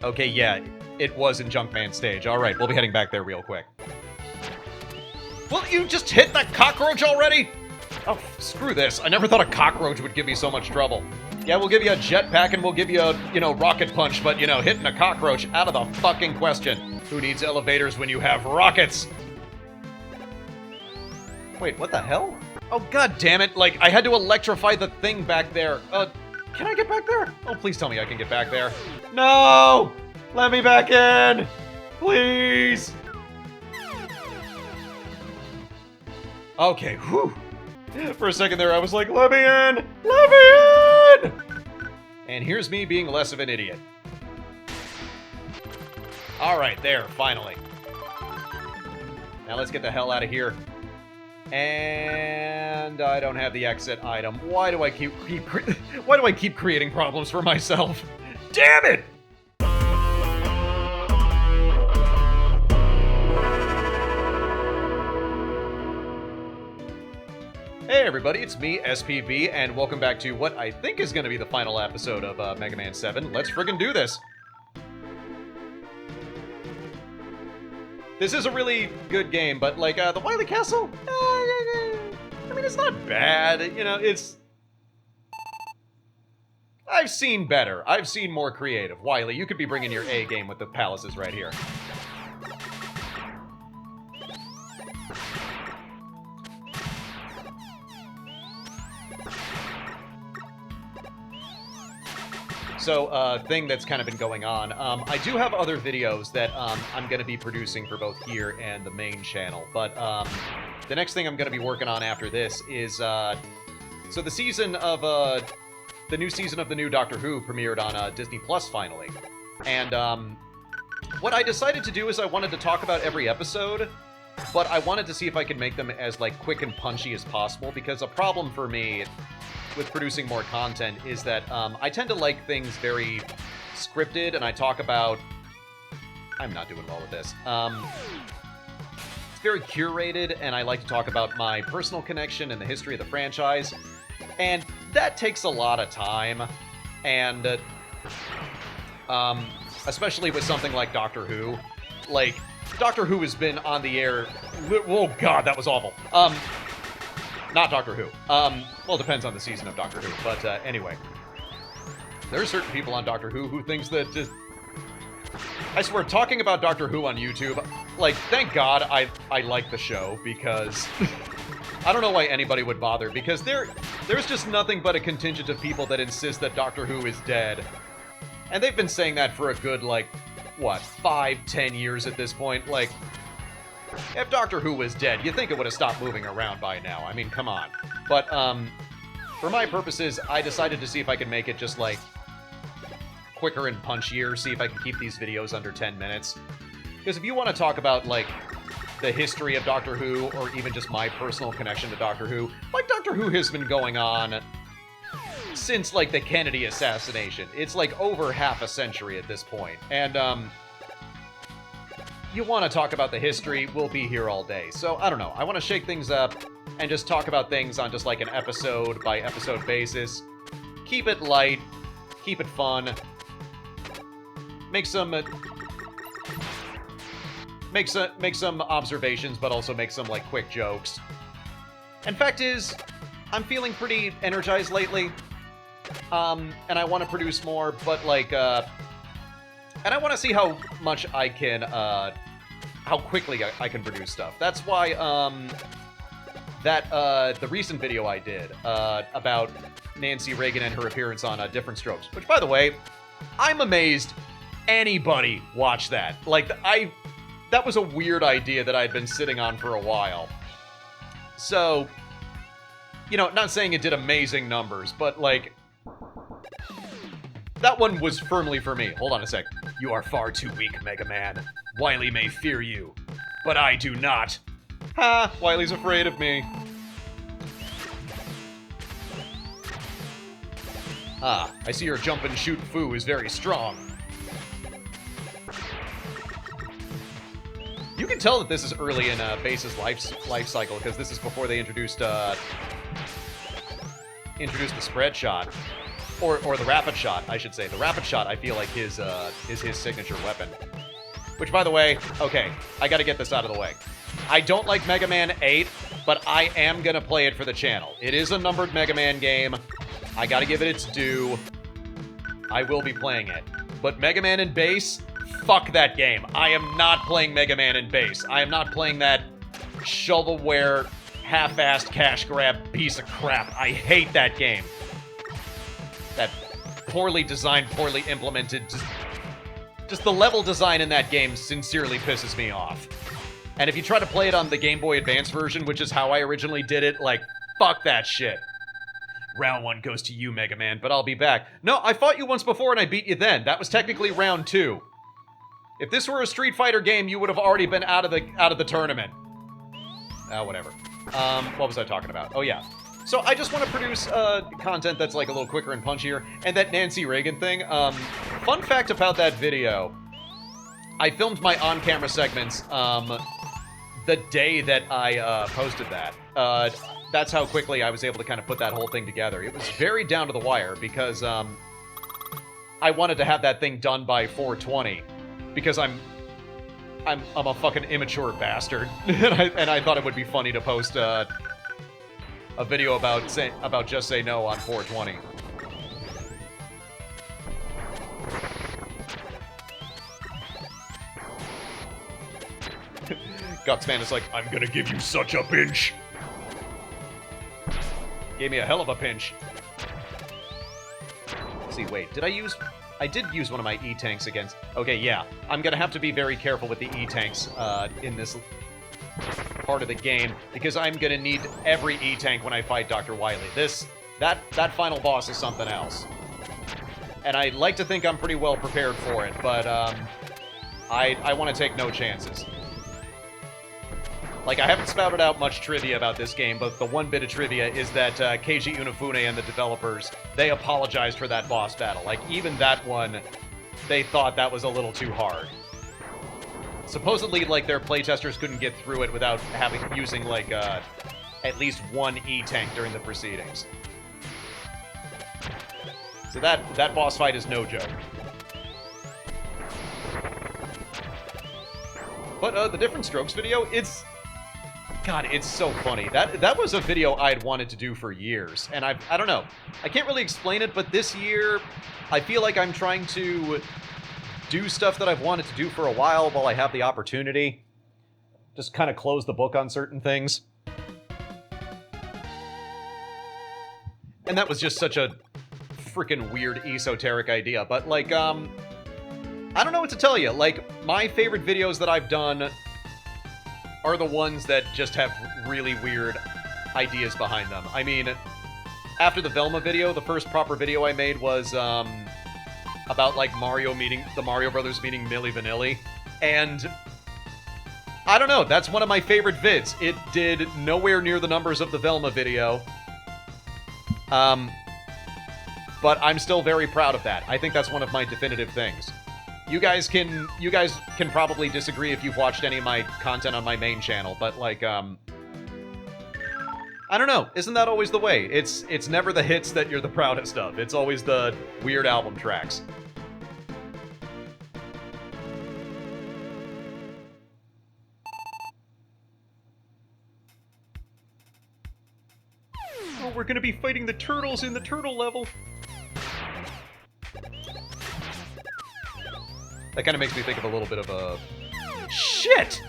Okay, yeah, it was in Junkman stage. Alright, we'll be heading back there real quick. Will you just hit that cockroach already? Oh, screw this. I never thought a cockroach would give me so much trouble. Yeah, we'll give you a jetpack and we'll give you a, rocket punch, but, hitting a cockroach, out of the fucking question. Who needs elevators when you have rockets? Wait, what the hell? Oh, god damn it. Like, I had to electrify the thing back there. Can I get back there? Oh, please tell me I can get back there. No! Let me back in! Please! Okay, whew. For a second there, I was like, let me in! Let me in! And here's me being less of an idiot. Alright, there, finally. Now let's get the hell out of here. And I don't have the exit item. Why do I keep creating problems for myself? Damn it! Hey everybody, it's me, SPB, and welcome back to what I think is going to be the final episode of Mega Man 7. Let's friggin' do this! This is a really good game, but, like, the Wily Castle? I mean, it's not bad, it's... I've seen better. I've seen more creative. Wily, you could be bringing your A game with the palaces right here. So, thing that's kind of been going on, I do have other videos that I'm going to be producing for both here and the main channel, but the next thing I'm going to be working on after this is, so the season of, the new season of the new Doctor Who premiered on Disney Plus finally, and what I decided to do is I wanted to talk about every episode, but I wanted to see if I could make them as, like, quick and punchy as possible, because a problem for me with producing more content is that I tend to like things very scripted, and I talk about... I'm not doing well with this. It's very curated, and I like to talk about my personal connection and the history of the franchise, and that takes a lot of time, and especially with something like Doctor Who. Like, Doctor Who has been on the air... Oh god, that was awful. Not Doctor Who. Well, it depends on the season of Doctor Who, but anyway. There are certain people on Doctor Who who thinks that just... I swear, talking about Doctor Who on YouTube, like, thank God I like the show, because... I don't know why anybody would bother, because there's just nothing but a contingent of people that insist that Doctor Who is dead. And they've been saying that for a good, like, what, 5-10 years at this point? Like... If Doctor Who was dead, you'd think it would have stopped moving around by now. I mean, come on. But, for my purposes, I decided to see if I could make it just, like, quicker and punchier, see if I can keep these videos under 10 minutes. Because if you want to talk about, like, the history of Doctor Who, or even just my personal connection to Doctor Who, like, Doctor Who has been going on since, like, the Kennedy assassination. It's, like, over half a century at this point. And, you want to talk about the history, we'll be here all day. So, I don't know. I want to shake things up and just talk about things on just like an episode-by-episode basis. Keep it light. Keep it fun. Make some observations, but also make some, like, quick jokes. And fact is, I'm feeling pretty energized lately. And I want to produce more, but, like, and I want to see how much I can, how quickly I can produce stuff. That's why, the recent video I did, about Nancy Reagan and her appearance on Different Strokes, which, by the way, I'm amazed anybody watched that. Like, that was a weird idea that I'd been sitting on for a while. So, not saying it did amazing numbers, but, like, that one was firmly for me. Hold on a sec. You are far too weak, Mega Man. Wily may fear you, but I do not. Ha! Wily's afraid of me. Ah, I see your jump and shoot foo is very strong. You can tell that this is early in Base's life cycle, because this is before they introduced the spread shot. or the rapid shot, I should say. The rapid shot, I feel like is his signature weapon. Which, by the way, okay, I gotta get this out of the way. I don't like Mega Man 8, but I am gonna play it for the channel. It is a numbered Mega Man game. I gotta give it its due. I will be playing it. But Mega Man in Base, fuck that game. I am not playing Mega Man in Base. I am not playing that shovelware, half-assed cash grab piece of crap. I hate that game. That poorly designed, poorly implemented, just the level design in that game sincerely pisses me off. And if you try to play it on the Game Boy Advance version, which is how I originally did it, like, fuck that shit. Round 1 goes to you, Mega Man, but I'll be back. No, I fought you once before and I beat you then. That was technically round 2. If this were a Street Fighter game, you would have already been out of the tournament. Whatever. What was I talking about? Oh, yeah. So I just want to produce content that's like a little quicker and punchier. And that Nancy Reagan thing, fun fact about that video, I filmed my on-camera segments the day that I posted that. That's how quickly I was able to kind of put that whole thing together. It was very down to the wire because I wanted to have that thing done by 420 because I'm a fucking immature bastard, and I thought it would be funny to post a video about Just Say No on 420. Gutsman is like, I'm gonna give you such a pinch. Gave me a hell of a pinch. Let's see, wait, did I use... I did use one of my E-Tanks against... Okay, yeah. I'm gonna have to be very careful with the E-Tanks in this part of the game, because I'm gonna need every E-Tank when I fight Dr. Wily. That final boss is something else. And I'd like to think I'm pretty well prepared for it, but I want to take no chances. Like, I haven't spouted out much trivia about this game, but the one bit of trivia is that Keiji Inafune and the developers, they apologized for that boss battle. Like, even that one, they thought that was a little too hard. Supposedly, like, their playtesters couldn't get through it without using, like, at least one E-Tank during the proceedings. So that boss fight is no joke. But the Different Strokes video, God, it's so funny. That was a video I'd wanted to do for years, and I don't know. I can't really explain it, but this year, I feel like I'm trying to do stuff that I've wanted to do for a while I have the opportunity. Just kind of close the book on certain things. And that was just such a freaking weird, esoteric idea, but, like, I don't know what to tell you. Like, my favorite videos that I've done are the ones that just have really weird ideas behind them. I mean, after the Velma video, the first proper video I made was about, like, the Mario Brothers meeting Milli Vanilli. And I don't know, that's one of my favorite vids. It did nowhere near the numbers of the Velma video. But I'm still very proud of that. I think that's one of my definitive things. You guys can probably disagree if you've watched any of my content on my main channel, but, like, I don't know. Isn't that always the way? It's never the hits that you're the proudest of. It's always the weird album tracks. Oh, we're gonna be fighting the turtles in the turtle level. That kind of makes me think of a little bit of a... Shit!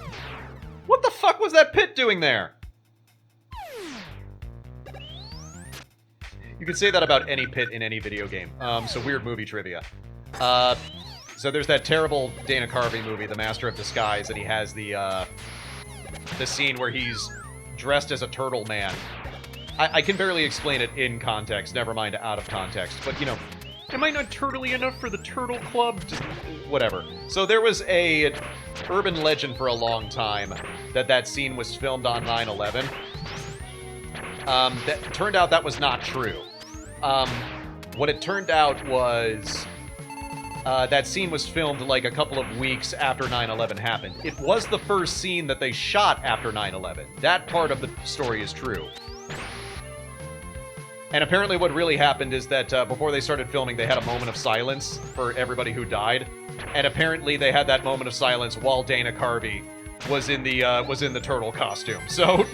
What the fuck was that pit doing there? You can say that about any pit in any video game. So weird movie trivia. So there's that terrible Dana Carvey movie, The Master of Disguise, and he has the scene where he's dressed as a turtle man. I can barely explain it in context, never mind out of context, but, you know... Am I not turtly enough for the Turtle Club? Just whatever. So there was a urban legend for a long time that scene was filmed on 9/11. That turned out that was not true. What it turned out was that scene was filmed like a couple of weeks after 9/11 happened. It was the first scene that they shot after 9/11. That part of the story is true. And apparently what really happened is that before they started filming, they had a moment of silence for everybody who died. And apparently they had that moment of silence while Dana Carvey was in the turtle costume. So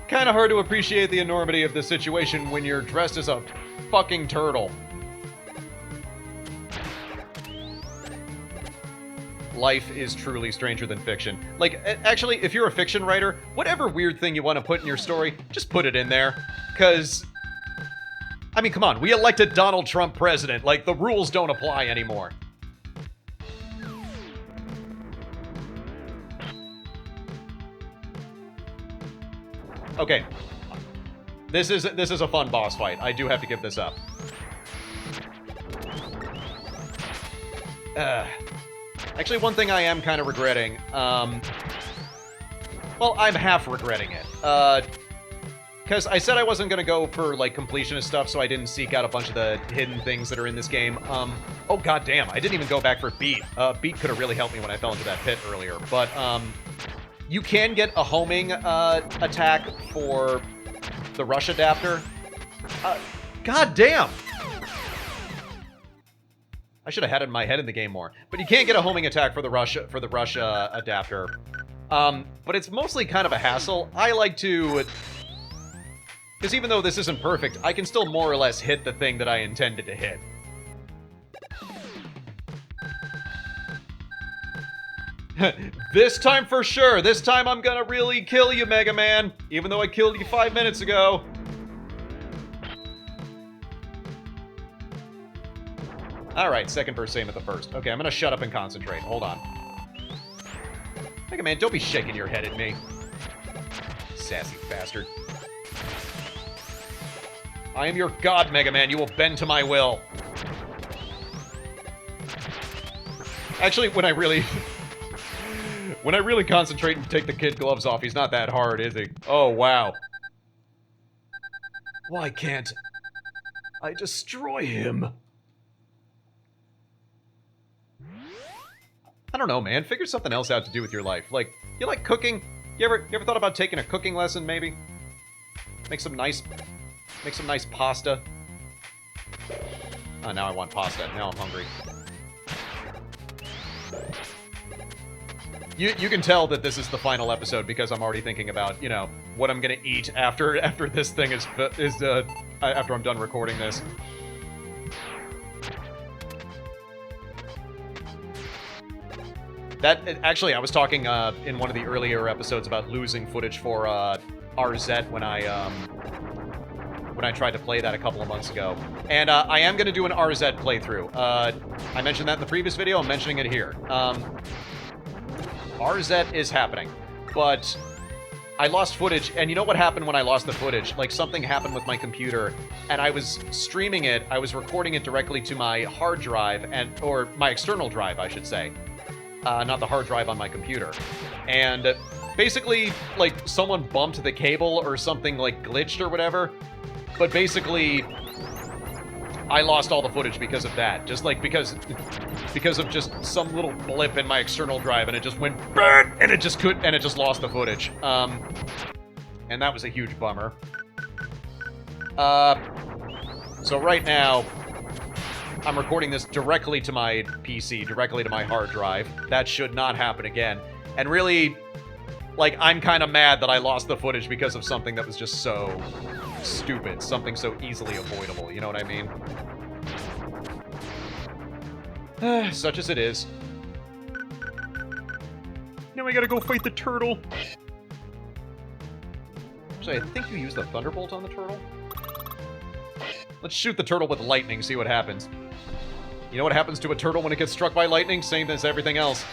kind of hard to appreciate the enormity of the situation when you're dressed as a fucking turtle. Life is truly stranger than fiction. Like, actually, if you're a fiction writer, whatever weird thing you want to put in your story, just put it in there. Because, I mean, come on, we elected Donald Trump president. Like, the rules don't apply anymore. Okay. This is a fun boss fight. I do have to give this up. Actually, one thing I am kind of regretting, well, I'm half regretting it, because I said I wasn't going to go for, like, completionist stuff, so I didn't seek out a bunch of the hidden things that are in this game. Oh, goddamn, I didn't even go back for Beat. Beat could have really helped me when I fell into that pit earlier, but, you can get a homing, attack for the rush adapter. Goddamn! I should have had it in my head in the game more. But you can't get a homing attack for the rush adapter. But it's mostly kind of a hassle. I like to... Because even though this isn't perfect, I can still more or less hit the thing that I intended to hit. This time for sure. This time I'm gonna really kill you, Mega Man. Even though I killed you 5 minutes ago. Alright, second verse, same at the first. Okay, I'm gonna shut up and concentrate. Hold on. Mega Man, don't be shaking your head at me. Sassy bastard. I am your god, Mega Man. You will bend to my will. Actually, when I really... when I really concentrate and take the kid gloves off, he's not that hard, is he? Oh, wow. Why can't I destroy him? I don't know, man. Figure something else out to do with your life. Like, you like cooking? You ever thought about taking a cooking lesson, maybe? Make some nice pasta. Oh, now I want pasta. Now I'm hungry. You can tell that this is the final episode because I'm already thinking about, you know, what I'm gonna eat after this thing after I'm done recording this. Actually, I was talking in one of the earlier episodes about losing footage for RZ when I tried to play that a couple of months ago. And I am going to do an RZ playthrough. I mentioned that in the previous video. I'm mentioning it here. RZ is happening. But I lost footage. And you know what happened when I lost the footage? Like, something happened with my computer. And I was streaming it. I was recording it directly to my hard drive. Or my external drive, I should say. Not the hard drive on my computer. And basically, like, someone bumped the cable or something, like, glitched or whatever. But basically, I lost all the footage because of that. Just, like, because of just some little blip in my external drive, and it just went BANG! And it just lost the footage. And that was a huge bummer. So right now, I'm recording this directly to my PC, directly to my hard drive. That should not happen again. And really, like, I'm kind of mad that I lost the footage because of something that was just so stupid. Something so easily avoidable, you know what I mean? Such as it is. Now I gotta go fight the turtle. Actually, I think you used the Thunderbolt on the turtle. Let's shoot the turtle with lightning, see what happens. You know what happens to a turtle when it gets struck by lightning? Same as everything else.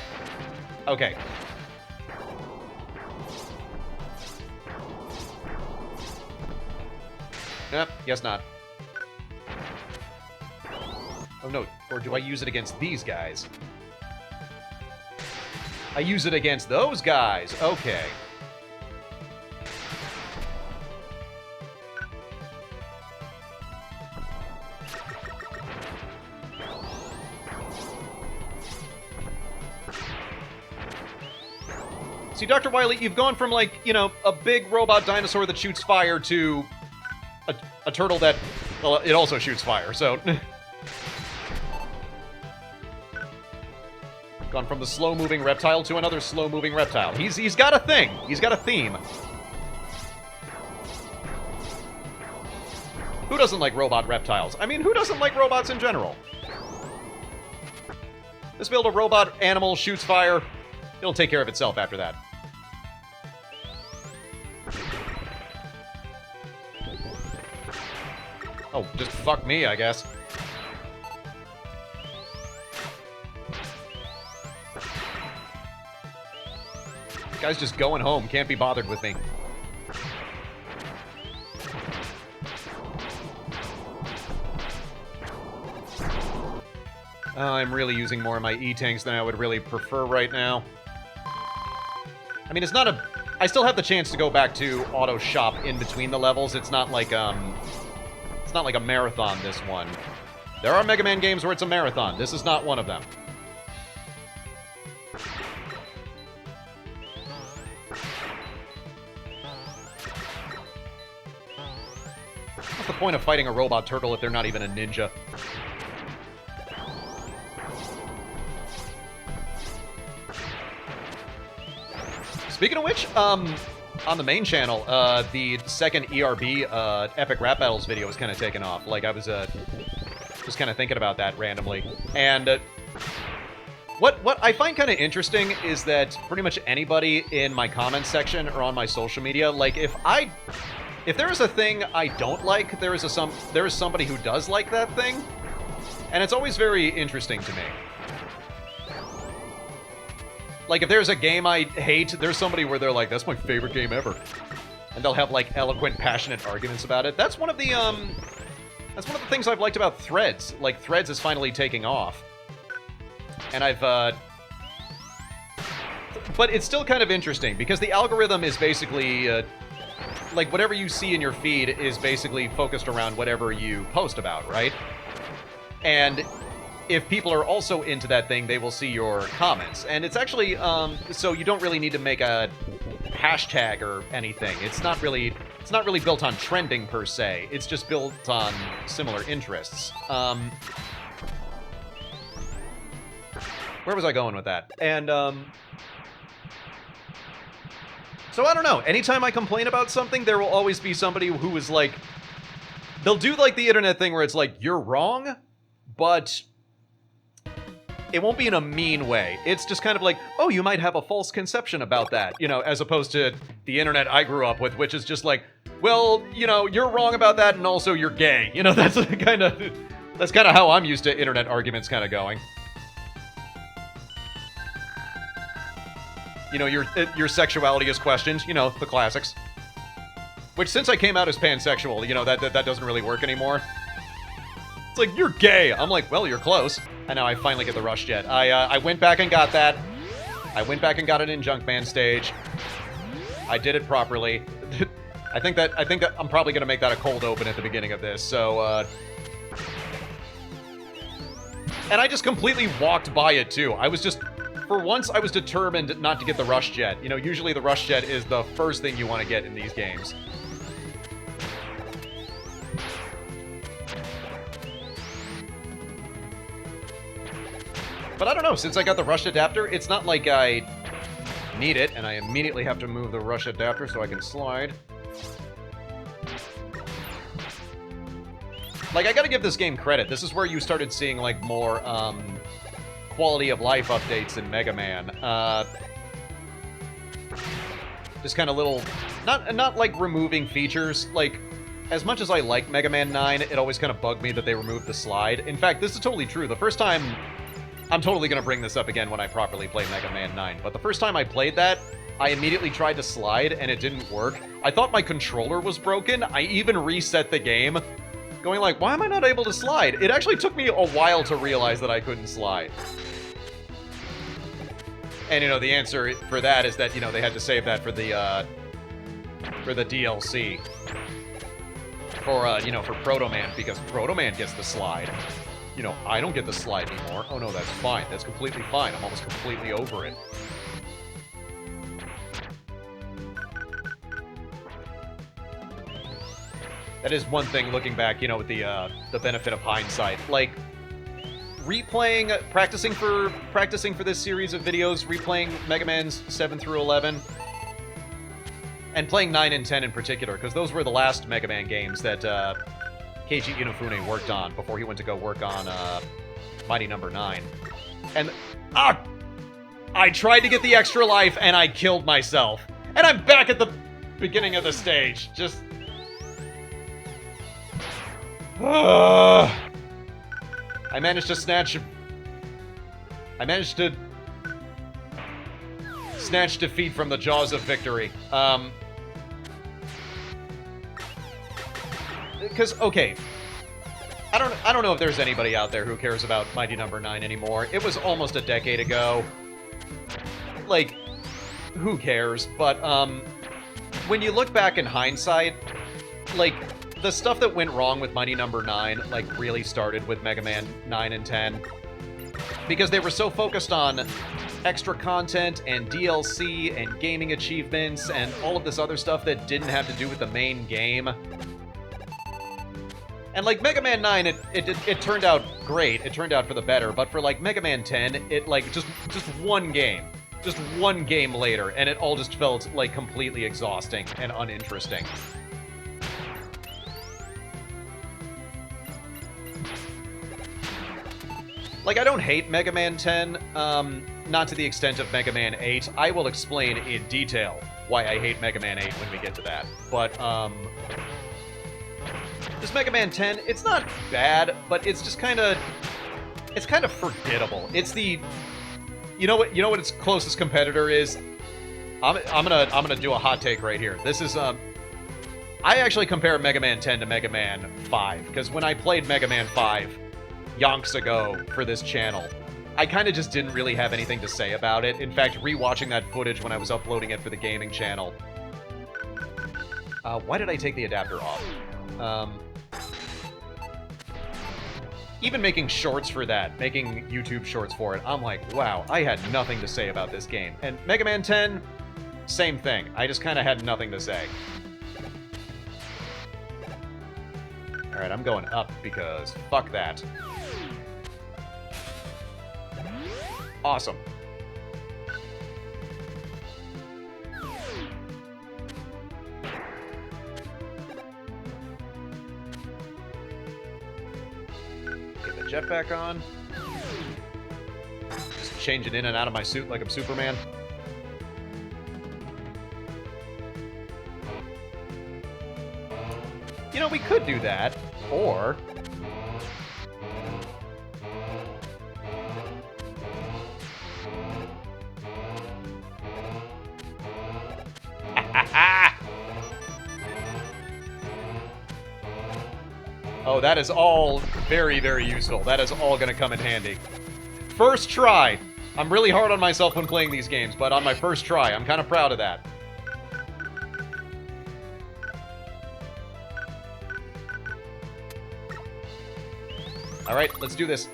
Okay. Guess not. Oh no, or do I use it against these guys? I use it against those guys. Okay. See, Dr. Wily, you've gone from, like, you know, a big robot dinosaur that shoots fire to a turtle that, well, it also shoots fire, so... Gone from the slow-moving reptile to another slow-moving reptile. He's got a thing. He's got a theme. Who doesn't like robot reptiles? I mean, who doesn't like robots in general? Just build a robot animal, shoots fire. It'll take care of itself after that. Oh, just fuck me, I guess. Guy's just going home. Can't be bothered with me. I'm really using more of my E-tanks than I would really prefer right now. I mean, it's not a... I still have the chance to go back to auto shop in between the levels. It's not like, it's not like a marathon, this one. There are Mega Man games where it's a marathon. This is not one of them. What's the point of fighting a robot turtle if they're not even a ninja? Speaking of which, on the main channel, the second ERB Epic Rap Battles video was kind of taken off. Like, I was just kind of thinking about that randomly. And what I find kind of interesting is that pretty much anybody in my comments section or on my social media, like, if there is a thing I don't like, there is somebody who does like that thing, and it's always very interesting to me. Like, if there's a game I hate, there's somebody where they're like, that's my favorite game ever. And they'll have, like, eloquent, passionate arguments about it. That's one of the things I've liked about Threads. Like, Threads is finally taking off. And I've, but it's still kind of interesting, because the algorithm is basically, like, whatever you see in your feed is basically focused around whatever you post about, right? And if people are also into that thing, they will see your comments. And it's actually, so you don't really need to make a hashtag or anything. It's not really built on trending, per se. It's just built on similar interests. Where was I going with that? And, so I don't know. Anytime I complain about something, there will always be somebody who is like... They'll do, like, the internet thing where it's like, you're wrong, but... it won't be in a mean way. It's just kind of like, oh, you might have a false conception about that, you know, as opposed to the internet I grew up with, which is just like, well, you know, you're wrong about that, and also you're gay. You know, that's kind of how I'm used to internet arguments kind of going. You know, your sexuality is questioned, you know, the classics. Which, since I came out as pansexual, you know, that doesn't really work anymore. It's like, you're gay! I'm like, well, you're close. And now I finally get the Rush Jet. I went back and got that. I went back and got it in Junkman stage. I did it properly. I think that I'm probably gonna make that a cold open at the beginning of this, so, and I just completely walked by it, too. I was just... For once, I was determined not to get the Rush Jet. You know, usually the Rush Jet is the first thing you want to get in these games. But I don't know, since I got the Rush Adapter, it's not like I need it, and I immediately have to move the Rush Adapter so I can slide. Like, I gotta give this game credit. This is where you started seeing, like, more, quality of life updates in Mega Man. Just kind of little... Not like, removing features. Like, as much as I like Mega Man 9, it always kind of bugged me that they removed the slide. In fact, this is totally true. The first time... I'm totally going to bring this up again when I properly play Mega Man 9, but the first time I played that, I immediately tried to slide, and it didn't work. I thought my controller was broken. I even reset the game, going like, why am I not able to slide? It actually took me a while to realize that I couldn't slide. And, you know, the answer for that is that, you know, they had to save that for the DLC. For, you know, for Proto Man, because Proto Man gets the slide. You know, I don't get the slide anymore. Oh no, that's fine. That's completely fine. I'm almost completely over it. That is one thing looking back, you know, with the benefit of hindsight. Like, replaying, practicing for this series of videos, replaying Mega Man's 7 through 11, and playing 9 and 10 in particular, because those were the last Mega Man games that Keiji Inafune worked on before he went to go work on Mighty Number 9. And, I tried to get the extra life, and I killed myself. And I'm back at the beginning of the stage. Just... I managed to snatch defeat from the jaws of victory. Because, okay, I don't know if there's anybody out there who cares about Mighty Number 9 anymore. It was almost a decade ago. Like, who cares? But, when you look back in hindsight, like, the stuff that went wrong with Mighty Number 9, like, really started with Mega Man 9 and 10. Because they were so focused on extra content and DLC and gaming achievements and all of this other stuff that didn't have to do with the main game. And, like, Mega Man 9, it turned out great. It turned out for the better. But for, like, Mega Man 10, it, like, just one game. Just one game later, and it all just felt, like, completely exhausting and uninteresting. Like, I don't hate Mega Man 10, not to the extent of Mega Man 8. I will explain in detail why I hate Mega Man 8 when we get to that. But, this Mega Man 10, it's not bad, but it's just kind of... It's kind of forgettable. It's the... You know what its closest competitor is? I'm gonna do a hot take right here. This is, I actually compare Mega Man 10 to Mega Man 5, because when I played Mega Man 5 yonks ago for this channel, I kind of just didn't really have anything to say about it. In fact, rewatching that footage when I was uploading it for the gaming channel... why did I take the adapter off? Even making shorts for that, making YouTube shorts for it, I'm like, wow, I had nothing to say about this game. And Mega Man 10, same thing. I just kind of had nothing to say. Alright, I'm going up because fuck that. Awesome. Jetpack on. Just changing in and out of my suit like I'm Superman. You know, we could do that, or... Oh, that is all very, very useful. That is all going to come in handy. First try. I'm really hard on myself when playing these games, but on my first try, I'm kind of proud of that. All right, let's do this.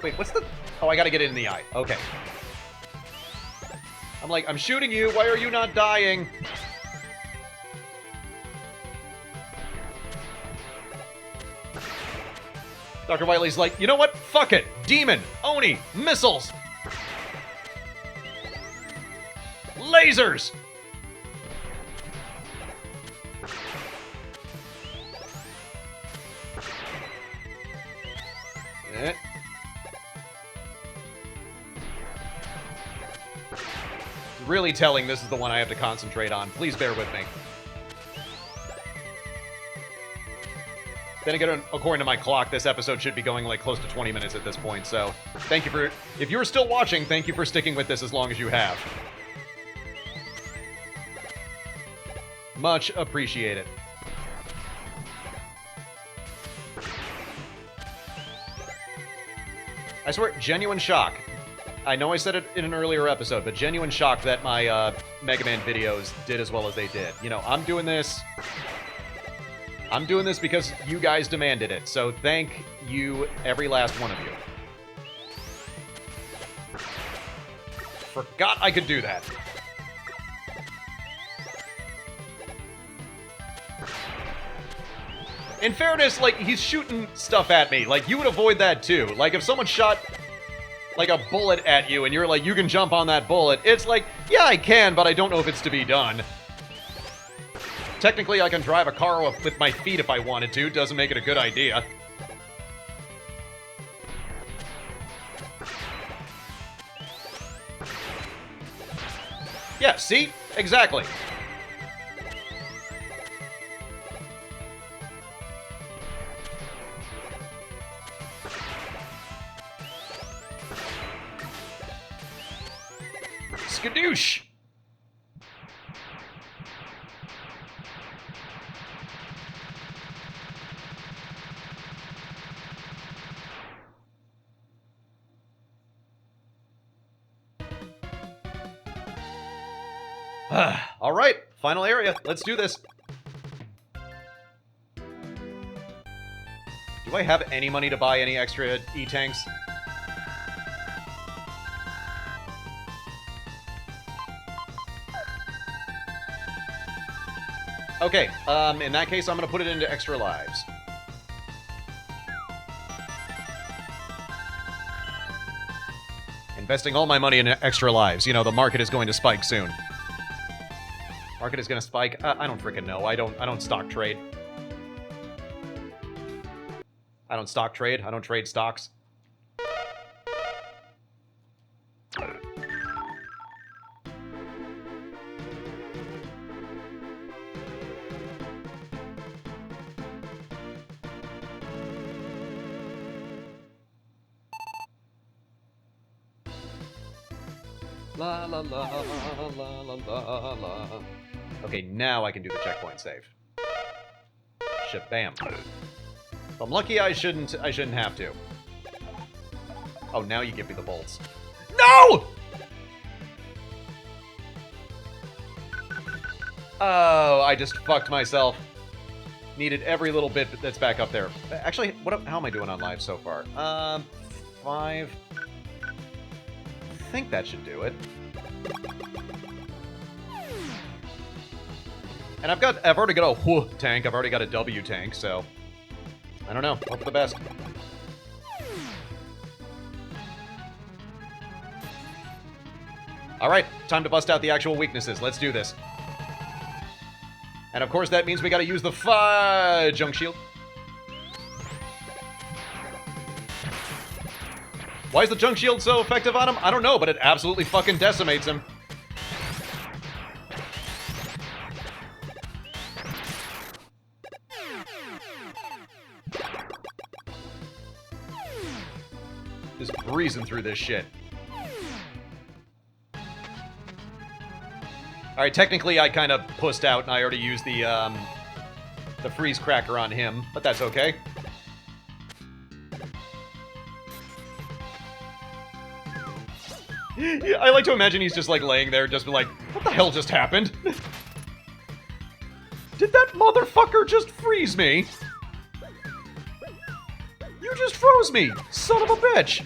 Wait, what's the... Oh, I gotta get it in the eye. Okay. I'm like, I'm shooting you. Why are you not dying? Dr. Wiley's like, you know what? Fuck it. Demon. Oni. Missiles. Lasers. Eh. Really telling this is the one I have to concentrate on. Please bear with me. Then again, according to my clock, this episode should be going like close to 20 minutes at this point, so thank you for... If you're still watching, thank you for sticking with this as long as you have. Much appreciated. I swear, genuine shock. I know I said it in an earlier episode, but genuine shock that my Mega Man videos did as well as they did. You know, I'm doing this I'm doing this because you guys demanded it, so thank you, every last one of you. Forgot I could do that. In fairness, like, he's shooting stuff at me. Like, you would avoid that, too. Like, if someone shot, like, a bullet at you, and you're like, you can jump on that bullet, it's like, yeah, I can, but I don't know if it's to be done. Technically, I can drive a car with my feet if I wanted to. Doesn't make it a good idea. Yeah, see? Exactly. Skadoosh! All right, final area. Let's do this. Do I have any money to buy any extra E-tanks? Okay, in that case, I'm gonna put it into extra lives. Investing all my money in extra lives. You know, the market is going to spike soon. Market is gonna spike. I don't freaking know. I don't stock trade. I don't stock trade. I don't trade stocks. La la la la la la la. Okay, now I can do the checkpoint save. Shabam. If I'm lucky, I shouldn't have to. Oh, now you give me the bolts. No! Oh, I just fucked myself. Needed every little bit that's back up there. Actually, how am I doing on live so far? 5. I think that should do it. And I've already got a whoo tank. I've already got a W tank, so I don't know. Hope for the best. All right, time to bust out the actual weaknesses. Let's do this. And of course, that means we got to use the junk shield. Why is the junk shield so effective on him? I don't know, but it absolutely fucking decimates him. Just breezing through this shit. Alright, technically I kind of pussed out and I already used the freeze cracker on him, but that's okay. Yeah, I like to imagine he's just, like, laying there, just like, what the hell just happened? Did that motherfucker just freeze me? You just froze me, son of a bitch!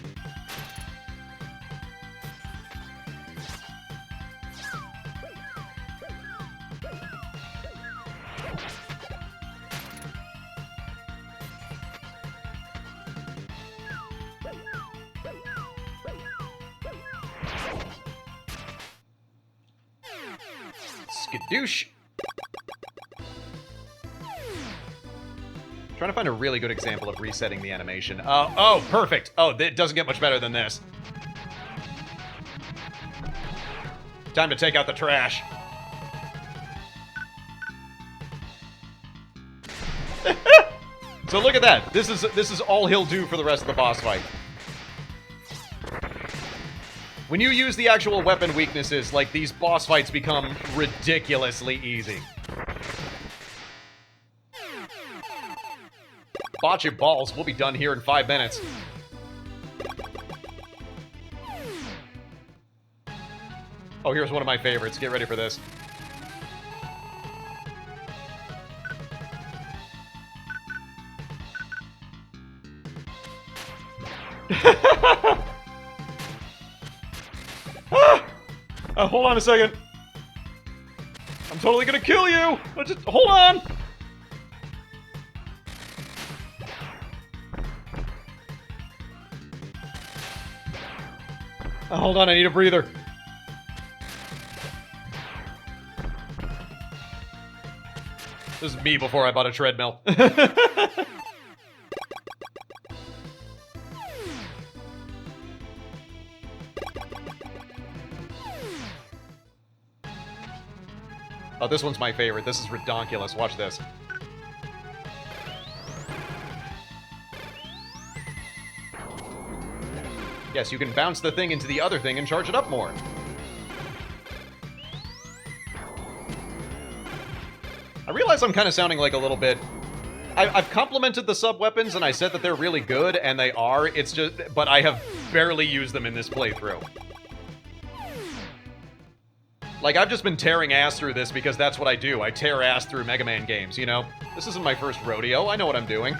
Skadoosh. Trying to find a really good example of resetting the animation. Oh, perfect. Oh, it doesn't get much better than this. Time to take out the trash. So look at that. This is all he'll do for the rest of the boss fight. When you use the actual weapon weaknesses, like, these boss fights become ridiculously easy. Botch your balls. We'll be done here in 5 minutes. Oh, here's one of my favorites. Get ready for this. Hold on a second. I'm totally gonna kill you! Just hold on! Hold on, I need a breather. This is me before I bought a treadmill. Oh, this one's my favorite. This is redonkulous. Watch this. Yes, you can bounce the thing into the other thing and charge it up more. I realize I'm kind of sounding like a little bit... I've complimented the sub-weapons, and I said that they're really good, and they are. It's just... But I have barely used them in this playthrough. Like, I've just been tearing ass through this because that's what I do. I tear ass through Mega Man games, you know? This isn't my first rodeo. I know what I'm doing.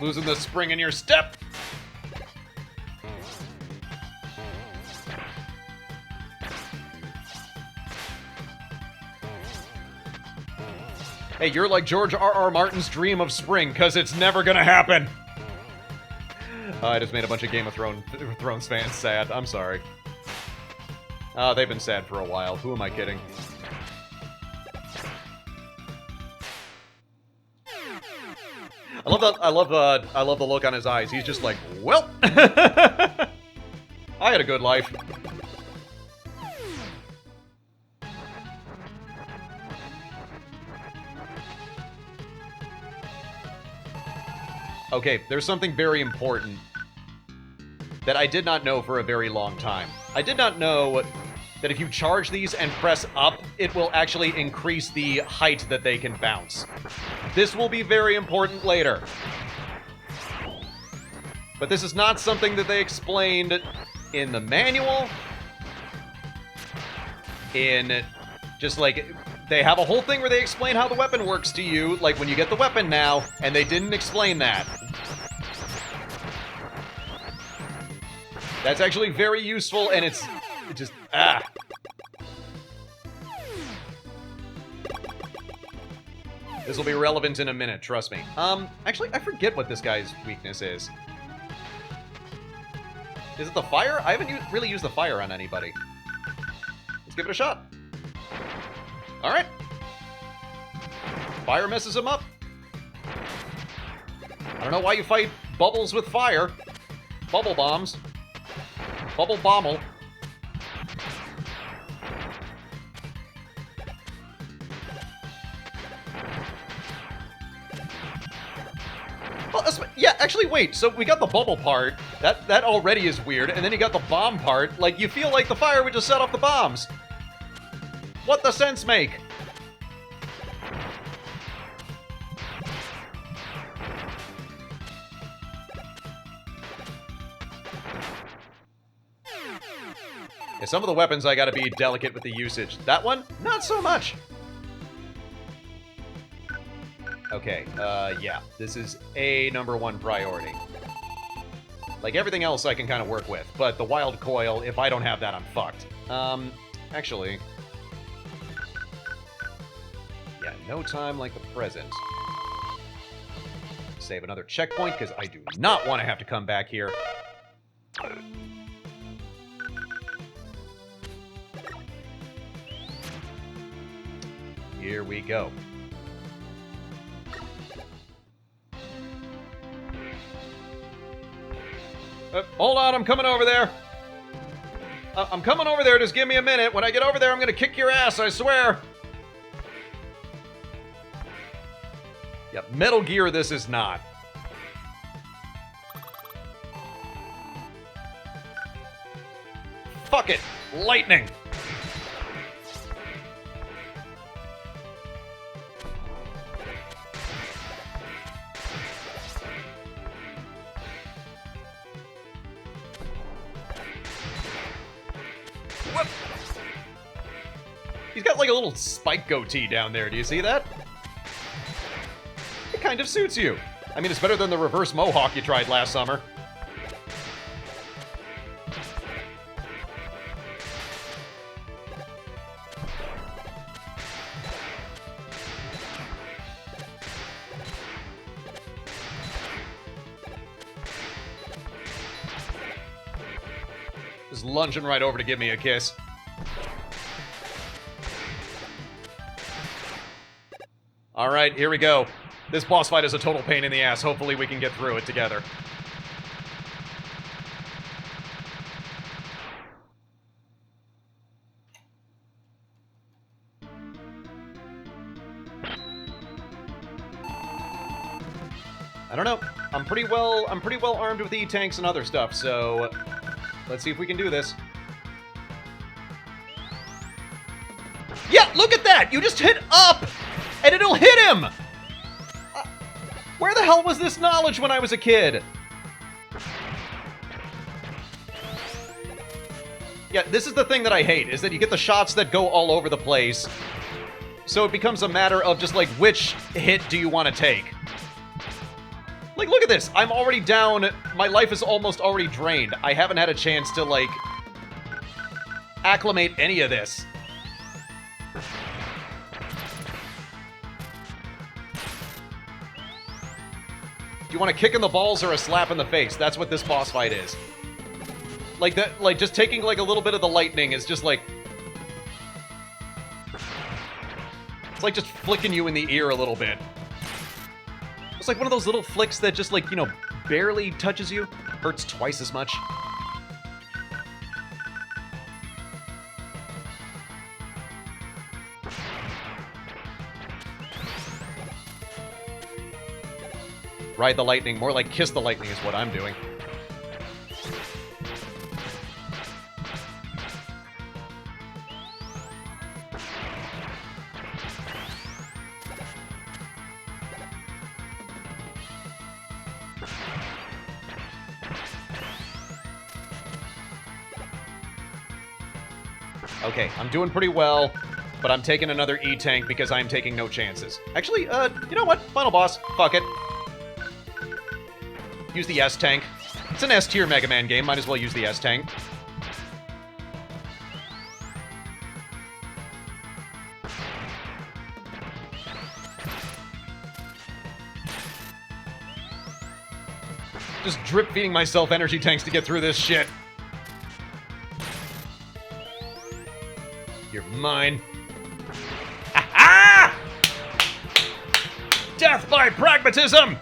Losing the spring in your step! Hey, you're like George R.R. Martin's dream of spring, because it's never gonna happen! I just made a bunch of Game of Thrones fans sad. I'm sorry. They've been sad for a while. Who am I kidding? I love the look on his eyes. He's just like, well, I had a good life. Okay, there's something very important that I did not know for a very long time. I did not know that if you charge these and press up, it will actually increase the height that they can bounce. This will be very important later. But this is not something that they explained in the manual. In just like... They have a whole thing where they explain how the weapon works to you, like when you get the weapon now, and they didn't explain that. That's actually very useful, and it just, This will be relevant in a minute, trust me. Actually, I forget what this guy's weakness is. Is it the fire? I haven't really used the fire on anybody. Let's give it a shot. Alright. Fire messes him up. I don't know why you fight bubbles with fire. Bubble bombs. Bubble bommel. Well, yeah, actually, wait. So we got the bubble part. That already is weird. And then you got the bomb part. Like, you feel like the fire would just set off the bombs. What the sense make? Yeah, some of the weapons I gotta be delicate with the usage. That one, not so much. Okay, yeah. This is a #1 priority. Like, everything else I can kind of work with, but the wild coil, if I don't have that, I'm fucked. Actually... Yeah, no time like the present. Save another checkpoint, because I do not want to have to come back here. Here we go. Hold on, I'm coming over there. I'm coming over there, just give me a minute. When I get over there, I'm gonna kick your ass, I swear. Yep, Metal Gear this is not. Fuck it! Lightning! What? He's got like a little spike goatee down there. Do you see that? It kind of suits you. I mean, it's better than the reverse mohawk you tried last summer. Just lunging right over to give me a kiss. Alright, here we go. This boss fight is a total pain in the ass. Hopefully we can get through it together. I don't know. I'm pretty well armed with E-tanks and other stuff, so let's see if we can do this. Yeah, look at that! You just hit up, and it'll hit him! Where the hell was this knowledge when I was a kid? Yeah, this is the thing that I hate, is that you get the shots that go all over the place. So it becomes a matter of just, like, which hit do you want to take? Like, look at this. I'm already down. My life is almost already drained. I haven't had a chance to, like, acclimate any of this. Do you want a kick in the balls or a slap in the face? That's what this boss fight is. Like, that, like, just taking, like, a little bit of the lightning is just, like... It's like just flicking you in the ear a little bit. It's like one of those little flicks that just, like, you know, barely touches you. Hurts twice as much. Ride the lightning. More like kiss the lightning is what I'm doing. Okay, I'm doing pretty well, but I'm taking another E-tank because I'm taking no chances. Actually, you know what? Final boss. Fuck it. Use the S-tank. It's an S-tier Mega Man game. Might as well use the S-tank. Just drip-feeding myself energy tanks to get through this shit. You're mine. Ah! Death by pragmatism!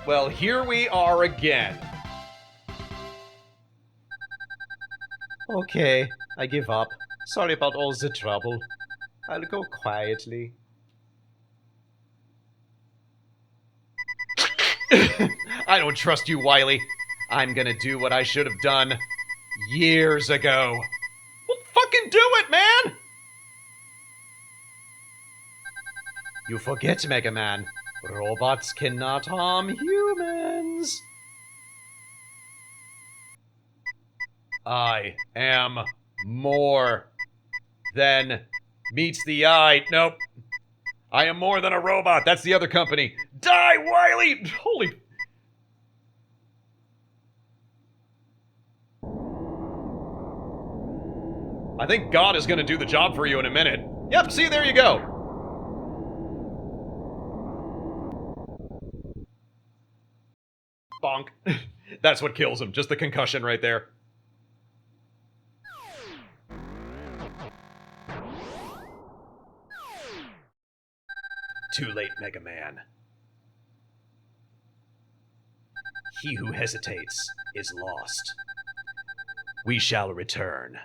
Well, here we are again. Okay, I give up. Sorry about all the trouble. I'll go quietly. I don't trust you, Wily. I'm gonna do what I should have done years ago. Well, fucking do it, man! You forget, Mega Man. Robots cannot harm humans. I am more than meets the eye. Nope. I am more than a robot. That's the other company. Die, Wily! Holy... I think God is going to do the job for you in a minute. Yep, see, there you go. Bonk. That's what kills him. Just the concussion right there. Too late, Mega Man. He who hesitates is lost. We shall return.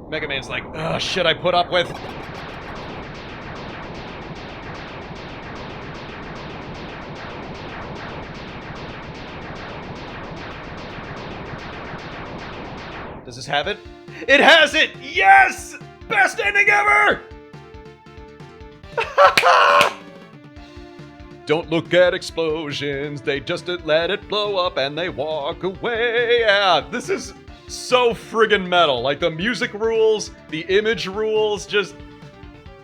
Mega Man's like, ugh, shit I put up with. Does this have it? It has it! Yes! Best ending ever! Don't look at explosions, they just let it blow up and they walk away. Yeah, this is so friggin' metal. Like, the music rules, the image rules, just...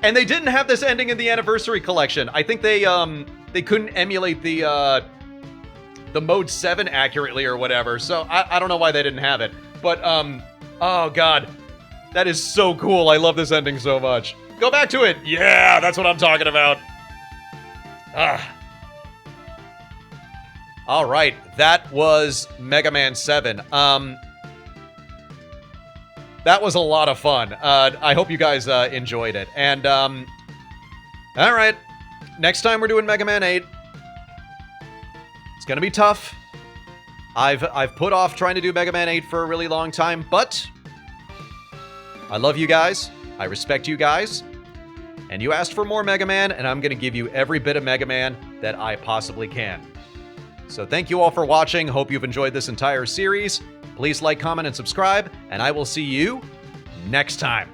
And they didn't have this ending in the Anniversary Collection. I think they couldn't emulate the Mode 7 accurately or whatever, so I don't know why they didn't have it. But, oh god. That is so cool. I love this ending so much. Go back to it! Yeah, that's what I'm talking about. All right, that was Mega Man 7. That was a lot of fun. I hope you guys enjoyed it. And, all right, next time we're doing Mega Man 8. It's gonna be tough. I've put off trying to do Mega Man 8 for a really long time, but I love you guys. I respect you guys. And you asked for more Mega Man, and I'm going to give you every bit of Mega Man that I possibly can. So thank you all for watching. Hope you've enjoyed this entire series. Please like, comment, and subscribe, and I will see you next time.